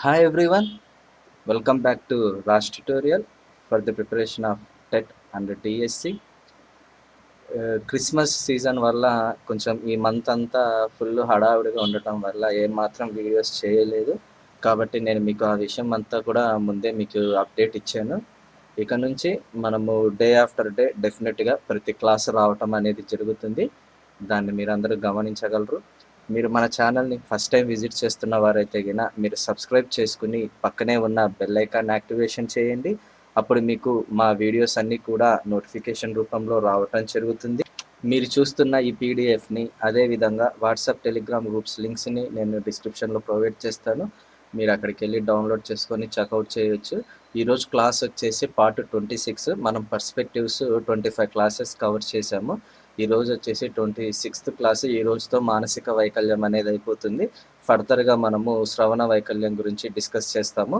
Hi everyone, welcome back to last tutorial for the preparation of TET and TSC. Christmas season వల్ల కొంచెం ఈ month అంతా full హడావుడిగా ఉండటం వల్ల ఏమాత్రం వీడియోస్ చేయలేదు. కాబట్టి నేను మీకు ఆ విషయం అంతా కూడా ముందే మీకు అప్డేట్ ఇచ్చాను. ఇక నుంచి మనము డే ఆఫ్టర్ డే డెఫినెట్గా ప్రతి క్లాస్ రావటం అనేది జరుగుతుంది. దాన్ని మీరందరూ గమనించగలరు. మీరు మన ఛానల్ని ఫస్ట్ టైం విజిట్ చేస్తున్న వారైతే గిన మీరు సబ్స్క్రైబ్ చేసుకుని పక్కనే ఉన్న బెల్ ఐకాన్ యాక్టివేషన్ చేయండి. అప్పుడు మీకు మా వీడియోస్ అన్నీ కూడా నోటిఫికేషన్ రూపంలో రావటం జరుగుతుంది. మీరు చూస్తున్న ఈ పీడిఎఫ్ని అదేవిధంగా వాట్సాప్ టెలిగ్రామ్ గ్రూప్స్ లింక్స్ని నేను డిస్క్రిప్షన్లో ప్రొవైడ్ చేస్తాను. మీరు అక్కడికి వెళ్ళి డౌన్లోడ్ చేసుకొని చెక్అవుట్ చేయొచ్చు. ఈరోజు క్లాస్ వచ్చేసి పార్ట్ 26. మనం పర్స్పెక్టివ్స్ 25 క్లాసెస్ కవర్ చేశాము. ఈరోజు వచ్చేసి 26th క్లాస్. ఈ రోజుతో మానసిక వైకల్యం అనేది అయిపోతుంది. ఫర్దర్గా మనము శ్రవణ వైకల్యం గురించి డిస్కస్ చేస్తాము.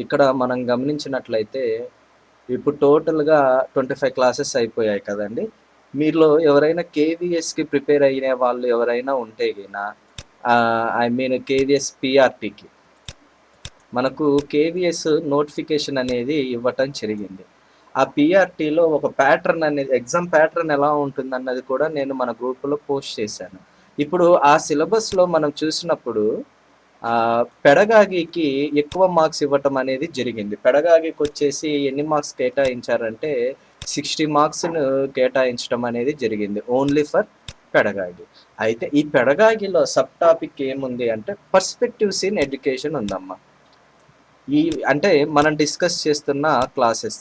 ఇక్కడ మనం గమనించినట్లయితే ఇప్పుడు టోటల్గా 25 క్లాసెస్ అయిపోయాయి కదండి. మీలో ఎవరైనా కేవీఎస్కి ప్రిపేర్ అయిన వాళ్ళు ఎవరైనా ఉంటే గిన ఐ మీన్ కేవీఎస్ పిఆర్టీకి మనకు కేవీఎస్ నోటిఫికేషన్ అనేది ఇవ్వటం జరిగింది. ఆ పిఆర్టీలో ఒక ప్యాటర్న్ అనేది ఎగ్జామ్ ప్యాటర్న్ ఎలా ఉంటుందన్నది కూడా నేను మన గ్రూపులో పోస్ట్ చేశాను. ఇప్పుడు ఆ సిలబస్లో మనం చూసినప్పుడు పెడగాగికి ఎక్కువ మార్క్స్ ఇవ్వటం అనేది జరిగింది. పెడగాగికి వచ్చేసి ఎన్ని మార్క్స్ కేటాయించారంటే 60 మార్క్స్ను కేటాయించడం అనేది జరిగింది ఓన్లీ ఫర్ పెడగాగి. అయితే ఈ పెడగాగిలో సబ్ టాపిక్ ఏముంది అంటే పర్స్పెక్టివ్స్ ఇన్ ఎడ్యుకేషన్ ఉందమ్మా. ఈ అంటే మనం డిస్కస్ చేస్తున్న క్లాసెస్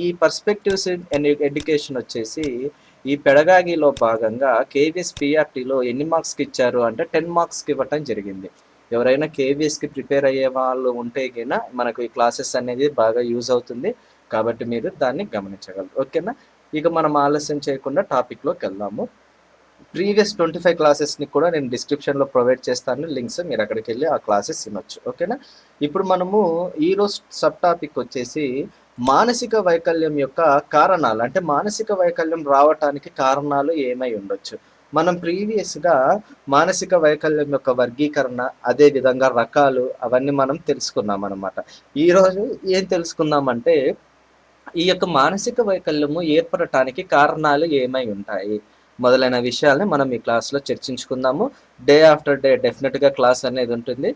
ఈ పర్స్పెక్టివ్స్ ఇన్ ఎడ్యుకేషన్ వచ్చేసి ఈ పెడగాగిలో భాగంగా కేవీఎస్ పిఆర్టీలో ఎన్ని మార్క్స్కి ఇచ్చారు అంటే 10 మార్క్స్కి ఇవ్వటం జరిగింది. ఎవరైనా కేవీఎస్కి ప్రిపేర్ అయ్యే వాళ్ళు ఉంటే గిన మనకు ఈ క్లాసెస్ అనేది బాగా యూజ్ అవుతుంది. కాబట్టి మీరు దాన్ని గమనించగలరు. ఓకేనా, ఇక మనం ఆలస్యం చేయకుండా టాపిక్లోకి వెళ్దాము. ప్రీవియస్ 25 క్లాసెస్ని కూడా నేను డిస్క్రిప్షన్లో ప్రొవైడ్ చేస్తాను లింక్స్. మీరు అక్కడికి వెళ్ళి ఆ క్లాసెస్ వినొచ్చు. ఓకేనా, ఇప్పుడు మనము ఈరోజు సబ్ టాపిక్ వచ్చేసి మానసిక వైకల్యం యొక్క కారణాలు, అంటే మానసిక వైకల్యం రావటానికి కారణాలు ఏమై ఉండొచ్చు. మనం ప్రీవియస్గా మానసిక వైకల్యం యొక్క వర్గీకరణ, అదేవిధంగా రకాలు అవన్నీ మనం తెలుసుకున్నాం అనమాట. ఈరోజు ఏం తెలుసుకుందామంటే ఈ యొక్క మానసిక వైకల్యము ఏర్పడటానికి కారణాలు ఏమై ఉంటాయి మొదలైన విషయాల్ని మనం ఈ క్లాస్లో చర్చించుకుందాము. డే ఆఫ్టర్ డే డెఫినెట్గా క్లాస్ అనేది ఉంటుంది.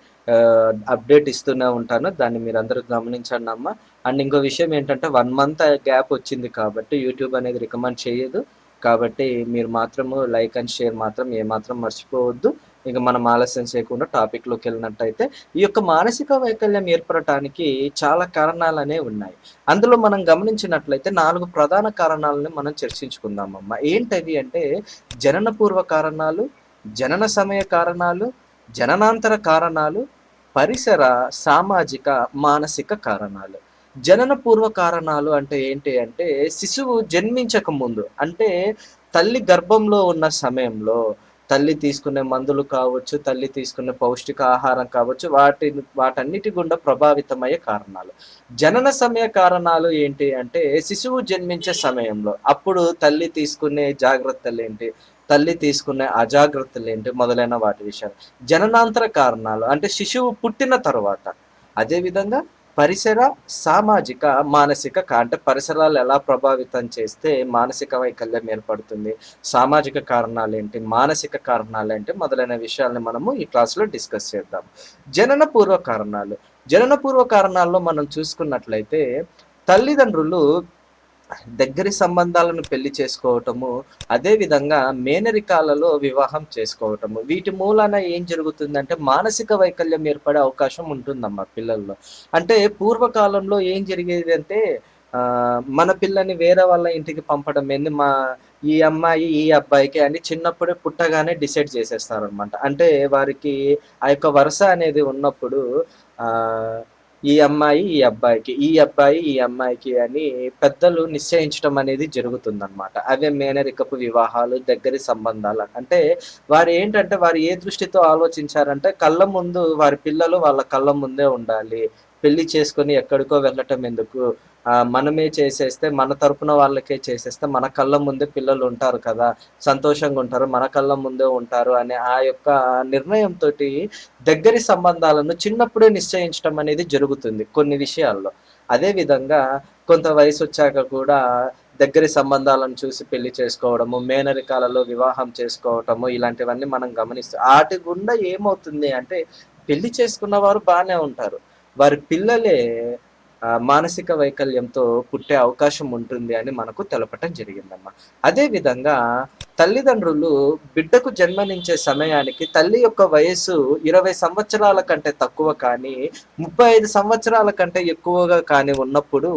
అప్డేట్ ఇస్తూనే ఉంటాను, దాన్ని మీరు అందరూ గమనించండి అమ్మ. అండ్ ఇంకో విషయం ఏంటంటే 1 month గ్యాప్ వచ్చింది కాబట్టి యూట్యూబ్ అనేది రికమెండ్ చేయదు. కాబట్టి మీరు మాత్రము లైక్ అండ్ షేర్ మాత్రం ఏమాత్రం మర్చిపోవద్దు. ఇక మనం ఆలస్యం చేయకుండా టాపిక్లోకి వెళ్ళినట్టయితే ఈ యొక్క మానసిక వైకల్యం ఏర్పడటానికి చాలా కారణాలనే ఉన్నాయి. అందులో మనం గమనించినట్లయితే 4 ప్రధాన కారణాలను మనం చర్చించుకుందామమ్మా. ఏంటవి అంటే జనన పూర్వ కారణాలు, జనన సమయ కారణాలు, జననాంతర కారణాలు, పరిసర, సామాజిక, మానసిక కారణాలు. జనన పూర్వ కారణాలు అంటే ఏంటి అంటే శిశువు జన్మించక ముందు, అంటే తల్లి గర్భంలో ఉన్న సమయంలో తల్లి తీసుకునే మందులు కావచ్చు, తల్లి తీసుకునే పౌష్టిక ఆహారం కావచ్చు, వాటన్నిటి గుండా ప్రభావితమయ్యే కారణాలు. జనన సమయ కారణాలు ఏంటి అంటే శిశువు జన్మించే సమయంలో అప్పుడు తల్లి తీసుకునే జాగ్రత్తలు ఏంటి, తల్లి తీసుకునే అజాగ్రత్తలు ఏంటి మొదలైన వాటి విషయాలు. జననాంతర కారణాలు అంటే శిశువు పుట్టిన తర్వాత. అదేవిధంగా పరిసర, సామాజిక, మానసిక అంటే పరిసరాలు ఎలా ప్రభావితం చేస్తే మానసిక వైకల్యం ఏర్పడుతుంది, సామాజిక కారణాలు ఏంటి, మానసిక కారణాలు ఏంటి మొదలైన విషయాలను మనము ఈ క్లాస్లో డిస్కస్ చేద్దాం. జనన పూర్వ కారణాలు. జనన పూర్వ కారణాల్లో మనం చూసుకున్నట్లయితే తల్లిదండ్రులు దగ్గరి సంబంధాలను పెళ్లి చేసుకోవటము, అదేవిధంగా మేనరికాలలో వివాహం చేసుకోవటము, వీటి మూలాన ఏం జరుగుతుందంటే మానసిక వైకల్యం ఏర్పడే అవకాశం ఉంటుందమ్మా పిల్లల్లో. అంటే పూర్వకాలంలో ఏం జరిగేది అంటే మన పిల్లని వేరే వాళ్ళ ఇంటికి పంపడం ఏంది, ఈ అమ్మాయి ఈ అబ్బాయికి అని చిన్నప్పుడే పుట్టగానే డిసైడ్ చేసేస్తారనమాట. అంటే వారికి ఆ యొక్క వరుస అనేది ఉన్నప్పుడు ఆ ఈ అమ్మాయి ఈ అబ్బాయికి, ఈ అబ్బాయి ఈ అమ్మాయికి అని పెద్దలు నిశ్చయించడం అనేది జరుగుతుందన్నమాట. అవే మేనరికపు వివాహాలు, దగ్గరి సంబంధాలు. అంటే వారు ఏంటంటే వారు ఏ దృష్టితో ఆలోచించారంటే కళ్ళ ముందు వారి పిల్లలు వాళ్ళ కళ్ళ ముందే ఉండాలి, పెళ్లి చేసుకొని ఎక్కడికో వెళ్ళటం ఎందుకు, మనమే చేసేస్తే మన తరపున వాళ్ళకే చేసేస్తే మన కళ్ళ ముందే పిల్లలు ఉంటారు కదా, సంతోషంగా ఉంటారు, మన కళ్ళ ముందే ఉంటారు అనే ఆ యొక్క నిర్ణయంతోటి దగ్గరి సంబంధాలను చిన్నప్పుడే నిశ్చయించడం అనేది జరుగుతుంది కొన్ని విషయాల్లో. అదే విధంగా కొంత వయసొచ్చాక కూడా దగ్గరి సంబంధాలను చూసి పెళ్లి చేసుకోవడము, మేనరికాలలో వివాహం చేసుకోవటము ఇలాంటివన్నీ మనం గమనిస్తాం. ఆటి గుండా ఏమవుతుంది అంటే పెళ్లి చేసుకున్న వారు బానే ఉంటారు. వారి పిల్లలే మానసిక వైకల్యంతో పుట్టే అవకాశం ఉంటుంది అని మనకు తెలపటం జరిగిందమ్మా. అదే విధంగా తల్లిదండ్రులు బిడ్డకు జన్మనిచ్చే సమయానికి తల్లి యొక్క వయస్సు 20 సంవత్సరాల కంటే తక్కువ కానీ, 35 సంవత్సరాల కంటే ఎక్కువగా కానీ ఉన్నప్పుడు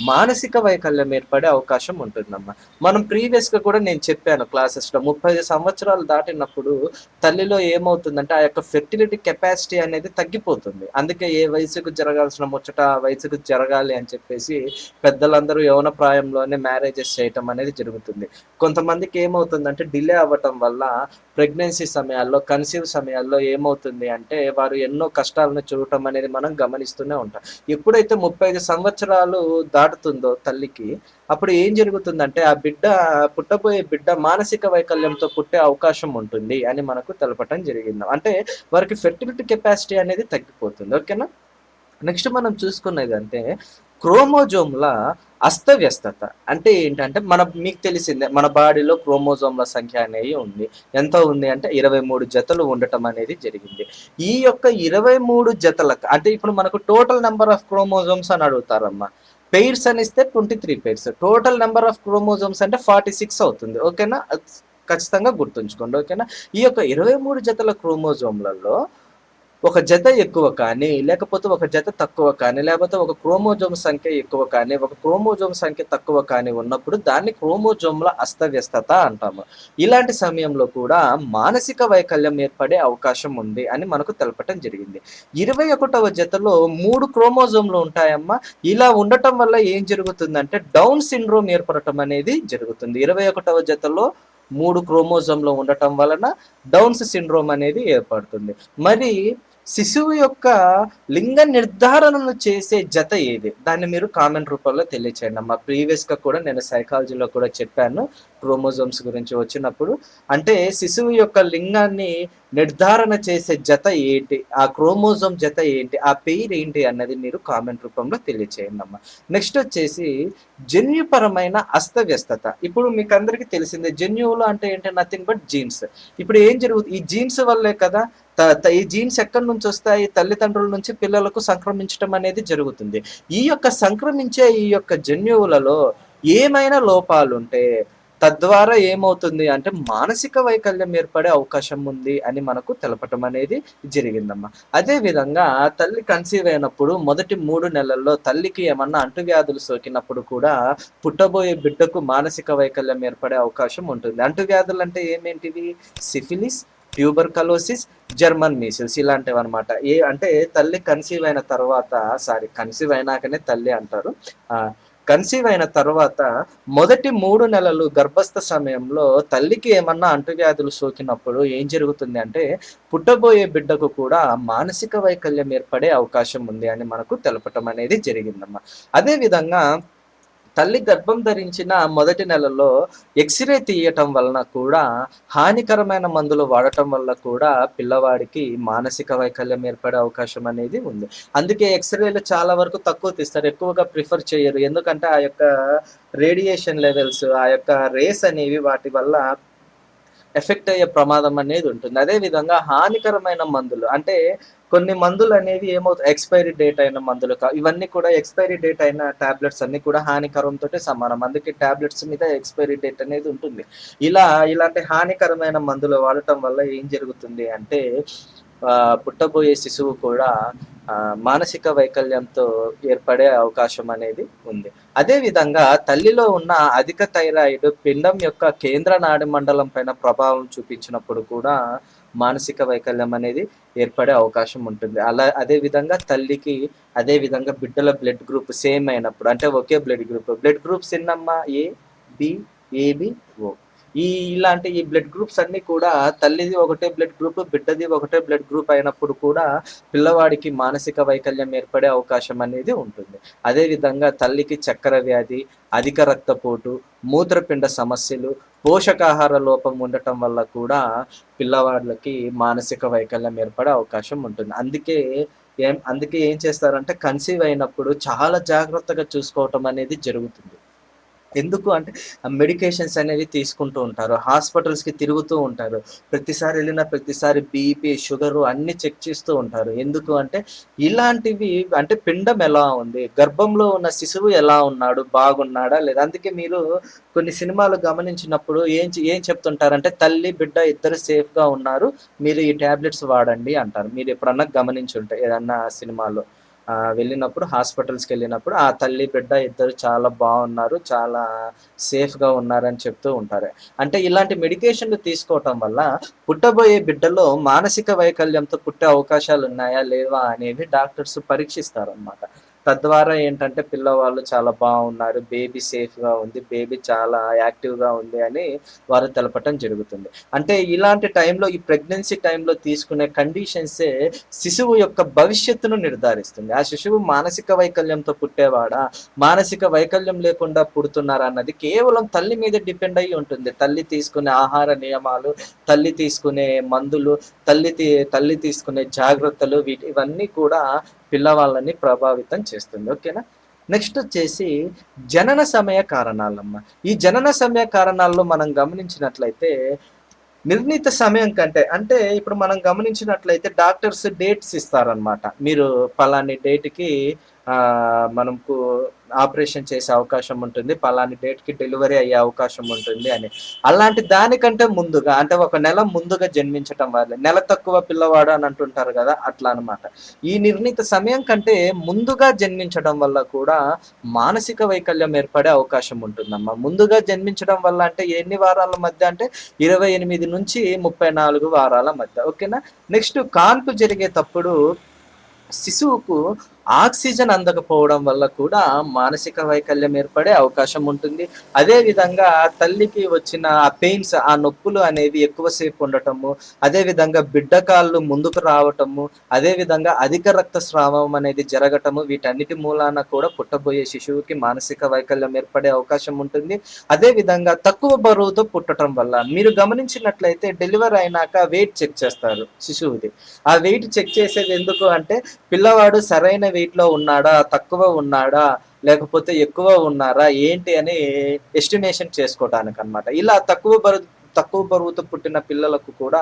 మానసిక వైకల్యం ఏర్పడే అవకాశం ఉంటుందమ్మా. మనం ప్రీవియస్‌గా కూడా నేను చెప్పాను క్లాసెస్‌లో 35 సంవత్సరాలు దాటినప్పుడు తల్లిలో ఏమవుతుందంటే ఆ యొక్క ఫెర్టిలిటీ కెపాసిటీ అనేది తగ్గిపోతుంది. అందుకే ఏ వయసుకు జరగాల్సిన ముచ్చట ఆ వయసుకు జరగాలి అని చెప్పేసి పెద్దలందరూ యవ్వన ప్రాయంలోనే మ్యారేజెస్ చేయటం అనేది జరుగుతుంది. కొంతమందికి ఏమవుతుందంటే డిలే అవ్వటం వల్ల ప్రెగ్నెన్సీ సమయాల్లో, కన్సీవ్ సమయాల్లో ఏమవుతుంది అంటే వారు ఎన్నో కష్టాలను చూడటం అనేది మనం గమనిస్తూనే ఉంటాం. ఎప్పుడైతే 35 సంవత్సరాలు దాటుతుందో తల్లికి, అప్పుడు ఏం జరుగుతుందంటే ఆ బిడ్డ పుట్టబోయే బిడ్డ మానసిక వైకల్యంతో పుట్టే అవకాశం ఉంటుంది అని మనకు తెలపటం జరిగింది. అంటే వారికి ఫెర్టిలిటీ కెపాసిటీ అనేది తగ్గిపోతుంది. ఓకేనా? నెక్స్ట్ మనం చూసుకునేదంటే క్రోమోజోమ్‌ల అస్తవ్యస్తత. అంటే ఏంటంటే మీకు తెలిసిందే మన బాడీలో క్రోమోజోమ్‌ల సంఖ్య అనేది ఉంది. ఎంత ఉంది అంటే 23 జతలు ఉండటం అనేది జరిగింది. ఈ యొక్క 23 జతలకు అంటే ఇప్పుడు మనకు టోటల్ నంబర్ ఆఫ్ క్రోమోజోమ్స్ అని అడుగుతారమ్మా. పెయిర్స్ అని ఇస్తే 23 pairs. Total number of chromosomes అంటే 46 అవుతుంది. ఓకేనా? ఖచ్చితంగా గుర్తుంచుకోండి. ఓకేనా? ఈ యొక్క 23 జతల క్రోమోజోమ్‌లలో ఒక జత ఎక్కువ కానీ, లేకపోతే ఒక జత తక్కువ కానీ, లేకపోతే ఒక క్రోమోజోమ్ సంఖ్య ఎక్కువ కానీ, ఒక క్రోమోజోమ్ సంఖ్య తక్కువ కానీ ఉన్నప్పుడు దాన్ని క్రోమోజోమ్‌ల అస్తవ్యస్తత అంటాము. ఇలాంటి సమయంలో కూడా మానసిక వైకల్యం ఏర్పడే అవకాశం ఉంది అని మనకు తెలపటం జరిగింది. 21వ జతలో 3 క్రోమోజోమ్‌లు ఉంటాయమ్మా. ఇలా ఉండటం వల్ల ఏం జరుగుతుందంటే డౌన్ సిండ్రోమ్ ఏర్పడటం అనేది జరుగుతుంది. 21వ జతలో 3 క్రోమోజోమ్‌లు ఉండటం వలన డౌన్స్ సిండ్రోమ్ అనేది ఏర్పడుతుంది. మరి శిశువు యొక్క లింగ నిర్ధారణను చేసే జత ఏది? దాన్ని మీరు కామెంట్ రూపంలో తెలియచేయండి అమ్మా. ప్రీవియస్‌గా కూడా నేను సైకాలజీలో కూడా చెప్పాను. క్రోమోజోమ్స్ గురించి వచ్చినప్పుడు. అంటే శిశువు యొక్క లింగాన్ని నిర్ధారణ చేసే జత ఏంటి? ఆ క్రోమోజోమ్ జత ఏంటి? ఆ పెయిర్ ఏంటి అన్నది మీరు కామెంట్ రూపంలో తెలియచేయండి అమ్మా. నెక్స్ట్ వచ్చేసి జన్యుపరమైన అస్తవ్యస్తత. ఇప్పుడు మీకందరికీ తెలిసిందే జన్యువులు అంటే ఏంటి? Nothing but jeans. ఇప్పుడు ఏం జరుగుతుంది? ఈ జీన్స్ వల్లే కదా ఈ జీన్స్ ఎక్కడి నుంచి వస్తాయి? తల్లిదండ్రుల నుంచి పిల్లలకు సంక్రమించడం అనేది జరుగుతుంది. ఈ యొక్క సంక్రమించే ఈ యొక్క జన్యువులలో ఏమైనా లోపాలుంటే తద్వారా ఏమవుతుంది అంటే మానసిక వైకల్యం ఏర్పడే అవకాశం ఉంది అని మనకు తెలపటం అనేది జరిగిందమ్మా. అదే విధంగా తల్లి కన్సీవ్ అయినప్పుడు మొదటి 3 నెలల్లో తల్లికి ఏమన్నా అంటువ్యాధులు సోకినప్పుడు కూడా పుట్టబోయే బిడ్డకు మానసిక వైకల్యం ఏర్పడే అవకాశం ఉంటుంది. అంటువ్యాధులు అంటే ఏమేంటివి? సిఫిలిస్, ట్యూబర్కలోసిస్, జర్మన్ మీసిల్స్ ఇలాంటివన్నమాట. అంటే తల్లి కన్సీవ్ అయిన తర్వాత కన్సీవ్ అయినాకనే తల్లి అంటారు. కన్సీవ్ అయిన తర్వాత మొదటి 3 నెలలు గర్భస్థ సమయంలో తల్లికి ఏమన్నా అంటువ్యాధులు సోకినప్పుడు ఏం జరుగుతుంది అంటే పుట్టబోయే బిడ్డకు కూడా మానసిక వైకల్యం ఏర్పడే అవకాశం ఉంది అని మనకు తెలపటం అనేది జరిగిందమ్మా. అదే విధంగా తల్లి గర్భం ధరించిన మొదటి నెలలో ఎక్స్‌రే తీయటం వలన కూడా హానికరమైన మందులు వాడటం వల్ల కూడా పిల్లవాడికి మానసిక వైకల్యం ఏర్పడే అవకాశం అనేది ఉంది. అందుకే ఎక్స్‌రేలు చాలా వరకు తక్కువ తీస్తారు. ఎక్కువగా ప్రిఫర్ చేయరు. ఎందుకంటే ఆ యొక్క రేడియేషన్ లెవెల్స్, ఆ యొక్క రేస్ అనేవి వాటి వల్ల ఎఫెక్ట్ అయ్యే ప్రమాదం అనేది ఉంటుంది. అదే విధంగా హానికరమైన మందులు అంటే కొన్ని మందులు అనేవి ఎక్స్‌పైరీ డేట్ అయిన మందులు ఇవన్నీ కూడా ఎక్స్‌పైరీ డేట్ అయిన టాబ్లెట్స్ అన్నీ కూడా హానికరంతోటే సమానం. అందుకే టాబ్లెట్స్ మీద ఎక్స్‌పైరీ డేట్ అనేది ఉంటుంది. ఇలాంటి హానికరమైన మందులు వాడటం వల్ల ఏం జరుగుతుంది అంటే పుట్టబోయే శిశువు కూడా మానసిక వైకల్యంతో ఏర్పడే అవకాశం అనేది ఉంది. అదే విధంగా తల్లిలో ఉన్న అధిక థైరాయిడ్ పిండం యొక్క కేంద్ర నాడి మండలం పైన ప్రభావం చూపించినప్పుడు కూడా మానసిక వైకల్యం అనేది ఏర్పడే అవకాశం ఉంటుంది. అదే విధంగా తల్లికి అదే విధంగా బిడ్డల బ్లడ్ గ్రూప్ సేమ్ అయినప్పుడు అంటే ఒకే బ్లడ్ గ్రూప్స్ ఎన్నమ్మా? ఏ, బి, ఏబి, ఓ. ఇలాంటి ఈ బ్లడ్ గ్రూప్స్ అన్నీ కూడా తల్లిది ఒకటే బ్లడ్ గ్రూప్, బిడ్డది ఒకటే బ్లడ్ గ్రూప్ అయినప్పుడు కూడా పిల్లవాడికి మానసిక వైకల్యం ఏర్పడే అవకాశం అనేది ఉంటుంది. అదేవిధంగా తల్లికి చక్కెర వ్యాధి, అధిక రక్తపోటు, మూత్రపిండ సమస్యలు, పోషకాహార లోపం ఉండటం వల్ల కూడా పిల్లవాళ్ళకి మానసిక వైకల్యం ఏర్పడే అవకాశం ఉంటుంది. అందుకే ఏం చేస్తారంటే కన్సీవ్ అయినప్పుడు చాలా జాగ్రత్తగా చూసుకోవటం అనేది జరుగుతుంది. ఎందుకు అంటే మెడికేషన్స్ అనేవి తీసుకుంటూ ఉంటారు. హాస్పిటల్స్‌కి తిరుగుతూ ఉంటారు. ప్రతిసారి ఎళ్ళిన ప్రతిసారి బీపీ, షుగరు అన్నీ చెక్ చేస్తూ ఉంటారు. ఎందుకు అంటే ఇలాంటివి అంటే పిండం ఎలా ఉంది? గర్భంలో ఉన్న శిశువు ఎలా ఉన్నాడు? బాగున్నాడా? లేదా? అందుకే మీరు కొన్ని సినిమాలు గమనించినప్పుడు ఏం చెప్తుంటారంటే తల్లి, బిడ్డ ఇద్దరు సేఫ్‌గా ఉన్నారు. మీరు ఈ టాబ్లెట్స్ వాడండి అంటారు. మీరెప్పుడన్నా గమనించుంటే ఏదన్నా సినిమాలో. వెళ్ళినప్పుడు హాస్పిటల్స్‌కెళ్ళినప్పుడు ఆ తల్లి, బిడ్డ ఇద్దరు చాలా బావున్నారు. చాలా సేఫ్‌గా ఉన్నారని చెప్తూ ఉంటారు. అంటే ఇలాంటి మెడికేషన్‌లు తీసుకోవటం వల్ల పుట్టబోయే బిడ్డలో మానసిక వైకల్యంతో పుట్టే అవకాశాలున్నాయా? లేవా? అనేవి డాక్టర్స్ పరీక్షిస్తారనమాట. తద్వారా ఏంటంటే పిల్లవాళ్ళు చాలా బావున్నారు. బేబీ సేఫ్‌గా ఉంది. బేబీ చాలా యాక్టివ్‌గా ఉంది అని వారు తెలపటం జరుగుతుంది. అంటే ఇలాంటి టైంలో ఈ ప్రెగ్నెన్సీ టైంలో తీసుకునే కండిషన్సే శిశువు యొక్క భవిష్యత్తును నిర్ధారిస్తుంది. ఆ శిశువు మానసిక వైకల్యంతో పుట్టేవాడా? మానసిక వైకల్యం లేకుండా పుడుతున్నారా? అన్నది కేవలం తల్లి మీద డిపెండ్ అయ్యి ఉంటుంది. తల్లి తీసుకునే ఆహార నియమాలు, తల్లి తీసుకునే మందులు, తల్లి తీసుకునే జాగ్రత్తలు ఇవన్నీ కూడా పిల్లవాళ్ళని ప్రభావితం చేస్తుంది. ఓకేనా? నెక్స్ట్ వచ్చేసి జనన సమయ కారణాలమ్మ. ఈ జనన సమయ కారణాల్లో మనం గమనించినట్లయితే నిర్ణీత సమయం కంటే అంటే ఇప్పుడు మనం గమనించినట్లయితే డాక్టర్స్ డేట్స్ ఇస్తారనమాట. మీరు పలాని డేట్‌కి మనకు ఆపరేషన్ చేసే అవకాశం ఉంటుంది. పలాని డేట్‌కి డెలివరీ అయ్యే అవకాశం ఉంటుంది అని. అలాంటి దానికంటే ముందుగా అంటే ఒక నెల ముందుగా జన్మించటం వల్ల నెల తక్కువ పిల్లవాడు అని అంటుంటారు గదా! అట్లా అనమాట. ఈ నిర్ణీత సమయం కంటే ముందుగా జన్మించడం వల్ల కూడా మానసిక వైకల్యం ఏర్పడే అవకాశం ఉంటుందమ్మా. ముందుగా జన్మించడం వల్ల అంటే ఎన్ని వారాల మధ్య అంటే 28-34 వారాల మధ్య. ఓకేనా? నెక్స్ట్ కాన్పు జరిగేటప్పుడు శిశువుకు ఆక్సిజన్ అందకపోవడం వల్ల కూడా మానసిక వైకల్యం ఏర్పడే అవకాశం ఉంటుంది. అదేవిధంగా తల్లికి వచ్చిన పెయిన్స్, ఆ నొప్పులు అనేవి ఎక్కువసేపు ఉండటము, అదేవిధంగా బిడ్డ కాళ్ళు ముందుకు రావటము, అదేవిధంగా అధిక రక్తస్రావం అనేది జరగటము, వీటన్నిటి మూలాన కూడా పుట్టబోయే శిశువుకి మానసిక వైకల్యం ఏర్పడే అవకాశం ఉంటుంది. అదేవిధంగా తక్కువ బరువుతో పుట్టటం వల్ల మీరు గమనించినట్లయితే డెలివరీ అయినాక వెయిట్ చెక్ చేస్తారు శిశువుది. ఆ వెయిట్ చెక్ చేసేది ఎందుకు అంటే పిల్లవాడు సరైన వెయిట్‌లో ఉన్నాడా? తక్కువ ఉన్నాడా? లేకపోతే ఎక్కువ ఉన్నారా? ఏంటి అని ఎస్టిమేషన్ చేసుకోవటానికనమాట. ఇలా తక్కువ బరువుతో పుట్టిన పిల్లలకు కూడా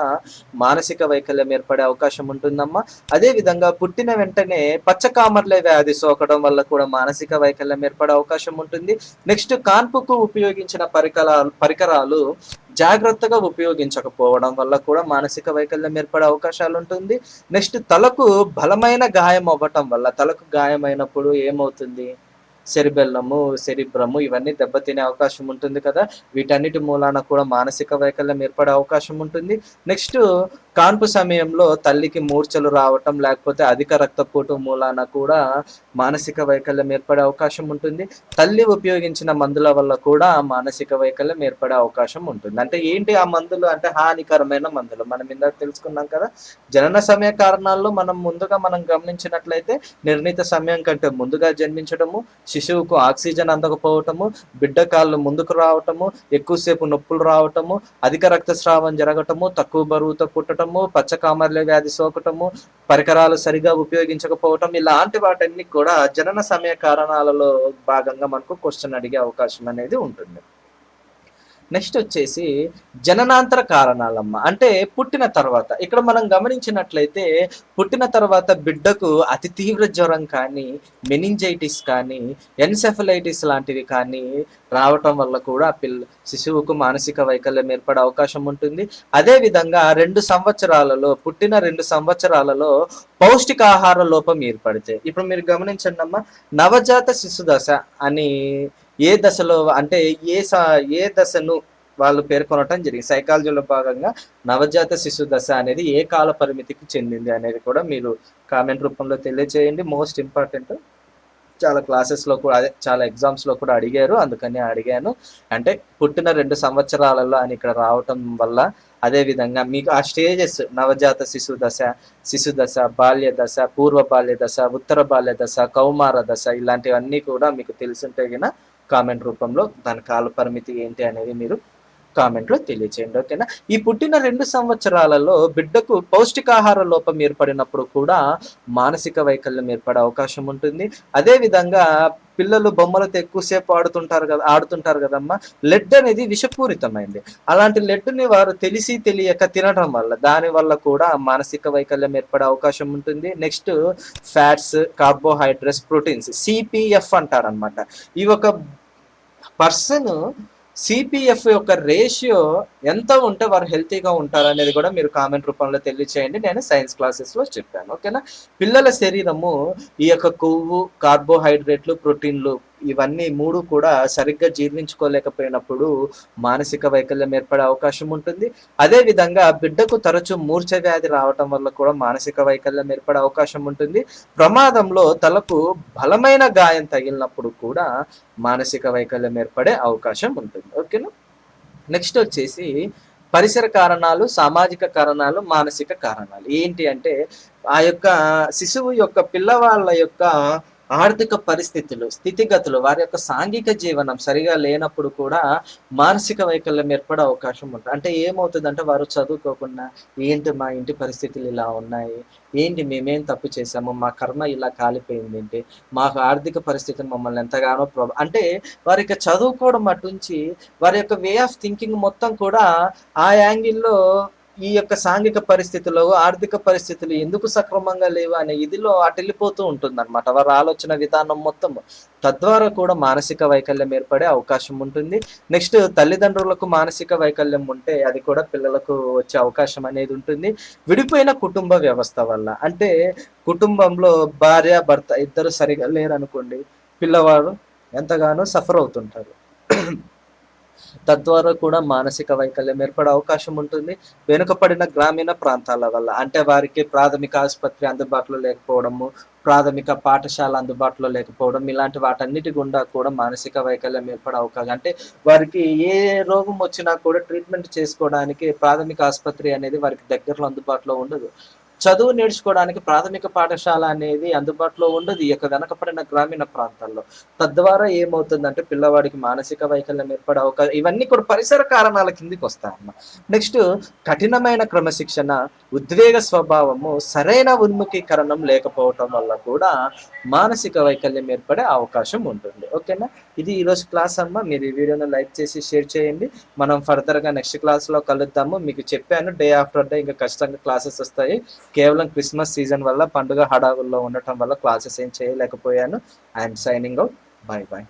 మానసిక వైకల్యం ఏర్పడే అవకాశం ఉంటుందమ్మా. అదేవిధంగా పుట్టిన వెంటనే పచ్చకామర్ల వ్యాధి సోకడం వల్ల కూడా మానసిక వైకల్యం ఏర్పడే అవకాశం ఉంటుంది. నెక్స్ట్ కాన్పుకు ఉపయోగించిన పరికరాలు జాగ్రత్తగా ఉపయోగించకపోవడం వల్ల కూడా మానసిక వైకల్యం ఏర్పడే అవకాశాలు ఉంటుంది. నెక్స్ట్ తలకు బలమైన గాయం అవ్వటం వల్ల తలకు గాయమైనప్పుడు ఏమవుతుంది? సెరిబ్రము ఇవన్నీ దెబ్బతినే అవకాశం ఉంటుంది కదా! వీటన్నిటి మూలాన కూడా మానసిక వైకల్యం ఏర్పడే అవకాశం ఉంటుంది. నెక్స్ట్ కాన్పు సమయంలో తల్లికి మూర్ఛలు రావటం, లేకపోతే అధిక రక్తపోటు మూలాన కూడా మానసిక వైకల్యం ఏర్పడే అవకాశం ఉంటుంది. తల్లి ఉపయోగించిన మందుల వల్ల కూడా మానసిక వైకల్యం ఏర్పడే అవకాశం ఉంటుంది. అంటే ఏంటి ఆ మందులు అంటే హానికరమైన మందులు. మనం ఇందాక తెలుసుకున్నాం కదా! జనన సమయ కారణాల్లో మనం గమనించినట్లయితే నిర్ణీత సమయం కంటే ముందుగా జన్మించడము, శిశువుకు ఆక్సిజన్ అందకపోవటము, బిడ్డ కాళ్ళు ముందుకు రావటము, ఎక్కువసేపు నొప్పులు రావటము, అధిక రక్తస్రావం జరగటము, తక్కువ బరువుతో పుట్టటము, పచ్చకామర్ల వ్యాధి సోకటము, పరికరాలు సరిగా ఉపయోగించకపోవటం ఇలాంటి వాటన్ని కూడా జనన సమయ కారణాలలో భాగంగా మనకు క్వశ్చన్ అడిగే అవకాశం అనేది ఉంటుంది. నెక్స్ట్ వచ్చేసి జననాంతర కారణాలమ్మ. అంటే పుట్టిన తర్వాత ఇక్కడ మనం గమనించినట్లయితే పుట్టిన తర్వాత బిడ్డకు అతి తీవ్ర జ్వరం కానీ, మెనింజైటిస్ కానీ, ఎన్సెఫలైటిస్ లాంటివి కానీ రావటం వల్ల కూడా శిశువుకు మానసిక వైకల్యం ఏర్పడే అవకాశం ఉంటుంది. అదేవిధంగా పుట్టిన 2 సంవత్సరాలలో పౌష్టికాహార లోపం ఏర్పడితే ఇప్పుడు మీరు గమనించండి అమ్మా, నవజాత శిశు దశ అని ఏ దశలో అంటే ఏ దశను వాళ్ళు పేర్కొనటం జరిగింది. సైకాలజీలో భాగంగా నవజాత శిశు దశ అనేది ఏ కాల పరిమితికి చెందింది అనేది కూడా మీరు కామెంట్ రూపంలో తెలియజేయండి. Most important. చాలా క్లాసెస్లో కూడా అదే చాలా ఎగ్జామ్స్లో కూడా అడిగారు, అందుకని అడిగాను. అంటే పుట్టిన 2 సంవత్సరాలలో అని ఇక్కడ రావటం వల్ల, అదేవిధంగా మీకు ఆ స్టేజెస్ నవజాత శిశు దశ, బాల్య దశ, పూర్వ బాల్య దశ, ఉత్తర బాల్య దశ, కౌమార దశ, ఇలాంటివన్నీ కూడా మీకు తెలుసుంటే గిన కామెంట్ రూపంలో దాని కాల పరిమితి ఏంటి అనేది మీరు కామెంట్లో తెలియచేయండి. ఓకేనా. ఈ పుట్టిన 2 సంవత్సరాలలో బిడ్డకు పౌష్టికాహార లోపం ఏర్పడినప్పుడు కూడా మానసిక వైకల్యం ఏర్పడే అవకాశం ఉంటుంది. అదేవిధంగా పిల్లలు బొమ్మలతో ఎక్కువసేపు ఆడుతుంటారు కదమ్మా. లెడ్ అనేది విషపూరితమైంది. అలాంటి లెడ్ని వారు తెలిసి తెలియక తినడం వల్ల, దాని వల్ల కూడా మానసిక వైకల్యం ఏర్పడే అవకాశం ఉంటుంది. Next fats, carbohydrates, proteins, CPF అంటారనమాట. ఈ ఒక పర్సన్ సిపిఎఫ్ యొక్క రేషియో ఎంత ఉంటే వారు హెల్తీగా ఉంటారు అనేది కూడా మీరు కామెంట్ రూపంలో తెలియచేయండి. నేను సైన్స్ క్లాసెస్లో చెప్పాను. ఓకేనా. పిల్లల శరీరము ఈ యొక్క కొవ్వు, కార్బోహైడ్రేట్లు, ప్రోటీన్లు ఇవన్నీ 3 కూడా సరిగ్గా జీర్ణించుకోలేకపోయినప్పుడు మానసిక వైకల్యం ఏర్పడే అవకాశం ఉంటుంది. అదేవిధంగా బిడ్డకు తరచూ మూర్ఛ వ్యాధి రావటం వల్ల కూడా మానసిక వైకల్యం ఏర్పడే అవకాశం ఉంటుంది. ప్రమాదంలో తలకు బలమైన గాయం తగిలినప్పుడు కూడా మానసిక వైకల్యం ఏర్పడే అవకాశం ఉంటుంది. ఓకేనా. నెక్స్ట్ వచ్చేసి పరిసర కారణాలు, సామాజిక కారణాలు, మానసిక కారణాలు ఏంటి అంటే, ఆ యొక్క శిశువు యొక్క పిల్లవాళ్ళ యొక్క ఆర్థిక పరిస్థితులు, స్థితిగతులు, వారి యొక్క సాంఘిక జీవనం సరిగా లేనప్పుడు కూడా మానసిక వైకల్యం ఏర్పడే అవకాశం ఉంటుంది. అంటే ఏమవుతుందంటే, వారు చదువుకోకుండా ఏంటి మా ఇంటి పరిస్థితులు ఇలా ఉన్నాయి, ఏంటి మేమేం తప్పు చేశాము, మా కర్మ ఇలా కాలిపోయింది ఏంటి, మాకు ఆర్థిక పరిస్థితి మమ్మల్ని ఎంతగానో అంటే వారికి చదువుకోవడం అటుంచి వారి యొక్క వే ఆఫ్ థింకింగ్ మొత్తం కూడా ఆ యాంగిల్లో ఈ యొక్క సాంఘిక పరిస్థితులు, ఆర్థిక పరిస్థితులు ఎందుకు సక్రమంగా లేవు అనే ఇదిలో అటు వెళ్ళిపోతూ ఉంటుంది అనమాట వారి ఆలోచన విధానం మొత్తం. తద్వారా కూడా మానసిక వైకల్యం ఏర్పడే అవకాశం ఉంటుంది. నెక్స్ట్ తల్లిదండ్రులకు మానసిక వైకల్యం ఉంటే అది కూడా పిల్లలకు వచ్చే అవకాశం అనేది ఉంటుంది. విడిపోయిన కుటుంబ వ్యవస్థ వల్ల, అంటే కుటుంబంలో భార్య భర్త ఇద్దరు సరిగా లేరనుకోండి, పిల్లవాడు ఎంతగానో సఫర్ అవుతుంటారు. తద్వారా కూడా మానసిక వైకల్యం ఏర్పడే అవకాశం ఉంటుంది. వెనుకబడిన గ్రామీణ ప్రాంతాల వల్ల, అంటే వారికి ప్రాథమిక ఆసుపత్రి అందుబాటులో లేకపోవడము, ప్రాథమిక పాఠశాల అందుబాటులో లేకపోవడం, ఇలాంటి వాటన్నిటి గుండా కూడా మానసిక వైకల్యం ఏర్పడే అవకాశం, అంటే వారికి ఏ రోగం వచ్చినా కూడా ట్రీట్మెంట్ చేసుకోవడానికి ప్రాథమిక ఆసుపత్రి అనేది వారికి దగ్గరలో అందుబాటులో ఉండదు. చదువు నేర్చుకోవడానికి ప్రాథమిక పాఠశాల అనేది అందుబాటులో ఉండదు ఈ యొక్క వెనకబడిన గ్రామీణ ప్రాంతాల్లో. తద్వారా ఏమవుతుందంటే పిల్లవాడికి మానసిక వైకల్యం ఏర్పడే అవకాశం, ఇవన్నీ కూడా పరిసర కారణాల కిందికి వస్తాయన్నమాట. నెక్స్ట్ కఠినమైన క్రమశిక్షణ, ఉద్వేగ స్వభావము, సరైన ఉన్ముఖీకరణం లేకపోవటం వల్ల కూడా మానసిక వైకల్యం ఏర్పడే అవకాశం ఉంటుంది. ఓకేనా. ఇది ఈరోజు క్లాస్ అమ్మ. మీరు ఈ వీడియోను లైక్ చేసి షేర్ చేయండి. మనం ఫర్దర్గా నెక్స్ట్ క్లాస్లో కలుద్దాము. మీకు చెప్పాను డే ఆఫ్టర్ డే ఇంకా ఖచ్చితంగా క్లాసెస్ వస్తాయి. కేవలం క్రిస్మస్ సీజన్ వల్ల, పండుగ హడావుల్లో ఉండటం వల్ల క్లాసెస్ ఏం చేయలేకపోయాను. I'm signing out. Bye bye.